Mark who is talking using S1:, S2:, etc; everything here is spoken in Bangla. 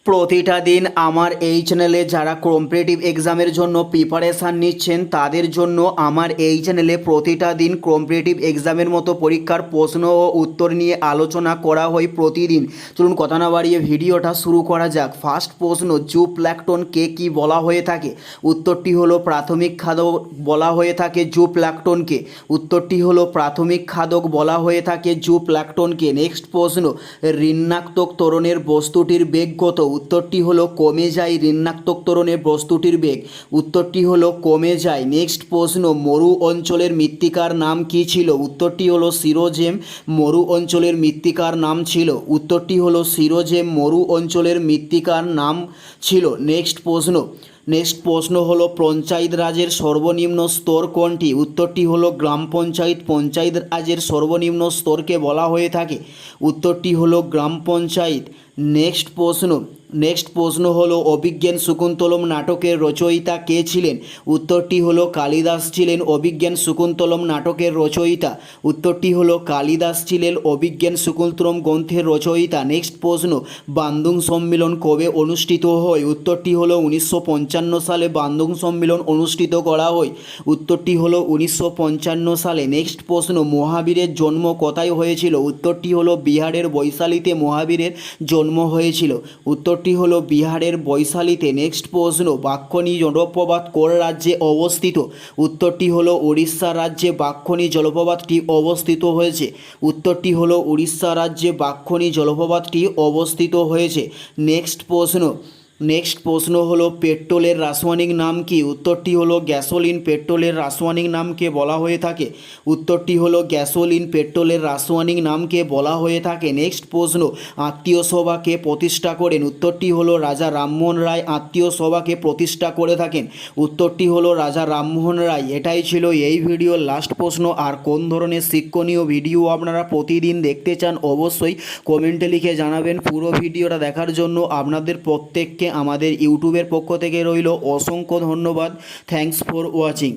S1: প্রতিটা দিন আমার এই চ্যানেলে যারা কম্পিটিটিভ এক্সামের জন্য প্রিপারেশান নিচ্ছেন তাদের জন্য আমার এই চ্যানেলে প্রতিটা দিন কম্পিটিটিভ এক্সামের মতো পরীক্ষার প্রশ্ন ও উত্তর নিয়ে আলোচনা করা হয় প্রতিদিন। চলুন কথা না বাড়িয়ে ভিডিওটা শুরু করা যাক। ফার্স্ট প্রশ্ন, জুপ্ল্যাঙ্কটনকে কি বলা হয়ে থাকে? উত্তরটি হলো প্রাথমিক খাদ্য বলা হয়ে থাকে জুপ্ল্যাঙ্কটনকে। উত্তরটি হলো প্রাথমিক খাদক বলা হয়ে থাকে জুপ্ল্যাঙ্কটনকে। নেক্সট প্রশ্ন, ঋণাত্মক ত্বরণের বস্তুটির বেগ কত? উত্তরটি হলো কমে যায় ঋণাত্মক ত্বরণের বস্তুটির বেগ। উত্তরটি হলো কমে যায়। নেক্সট প্রশ্ন, মরু অঞ্চলের মৃত্তিকার নাম কি ছিল? উত্তরটি হলো সিরোজেম। মরু অঞ্চলের মৃত্তিকার নাম ছিল। উত্তরটি হলো সিরোজেম মরু অঞ্চলের মৃত্তিকার নাম ছিল। নেক্সট প্রশ্ন হলো পঞ্চায়েত রাজের সর্বনিম্ন স্তর কোনটি? উত্তরটি হলো গ্রাম পঞ্চায়েত। পঞ্চায়েত রাজের সর্বনিম্ন স্তরকে বলা হয়ে থাকে। উত্তরটি হলো গ্রাম পঞ্চায়েত। নেক্সট প্রশ্ন হলো অভিজ্ঞান শকুন্তলম নাটকের রচয়িতা কে ছিলেন? উত্তরটি হলো কালিদাস ছিলেন অভিজ্ঞান শকুন্তলম নাটকের রচয়িতা। উত্তরটি হলো কালিদাস ছিলেন অভিজ্ঞান শকুন্তলম গ্রন্থের রচয়িতা। নেক্সট প্রশ্ন, বান্দুং সম্মেলন কবে অনুষ্ঠিত হয়? উত্তরটি হলো 1955 সালে বান্দুং সম্মেলন অনুষ্ঠিত করা হয়। উত্তরটি হলো 1955 সালে। নেক্সট প্রশ্ন, মহাবীরের জন্ম কোথায় হয়েছিল? উত্তরটি হলো বিহারের বৈশালীতে মহাবীরের জন্ম হয়েছিল। উত্তরটি হলো বিহারের বৈশালীতে। নেক্সট প্রশ্ন, বাক্যনি জলপ্রপাত কোন রাজ্যে অবস্থিত? উত্তরটি হলো উড়িষ্যা রাজ্যে বাক্যনি জলপ্রপাতটি অবস্থিত হয়েছে। উত্তরটি হলো উড়িষ্যা রাজ্যে বাক্যনি জলপ্রপাতটি অবস্থিত হয়েছে। নেক্সট প্রশ্ন হলো পেট্রোলের রাসায়নিক নাম কি? উত্তরটি হলো গ্যাসোলিন। পেট্রোলের রাসায়নিক নামকে বলা হয়ে থাকে। উত্তরটি হলো গ্যাসোলিন। পেট্রোলের রাসায়নিক নামকে বলা হয়ে থাকে। নেক্সট প্রশ্ন, আত্মীয় সভাকে প্রতিষ্ঠা করেন? উত্তরটি হলো রাজা রামমোহন রায় আত্মীয় সভাকে প্রতিষ্ঠা করে থাকেন। উত্তরটি হলো রাজা রামমোহন রায়। এটাই ছিল এই ভিডিওর লাস্ট প্রশ্ন। আর কোন ধরনের শিক্ষণীয় ভিডিও আপনারা প্রতিদিন দেখতে চান অবশ্যই কমেন্টে লিখে জানাবেন। পুরো ভিডিওটা দেখার জন্য আপনাদের প্রত্যেককে আমাদের ইউটিউবের পক্ষ থেকে রইল অসংখ্য ধন্যবাদ। Thanks for watching.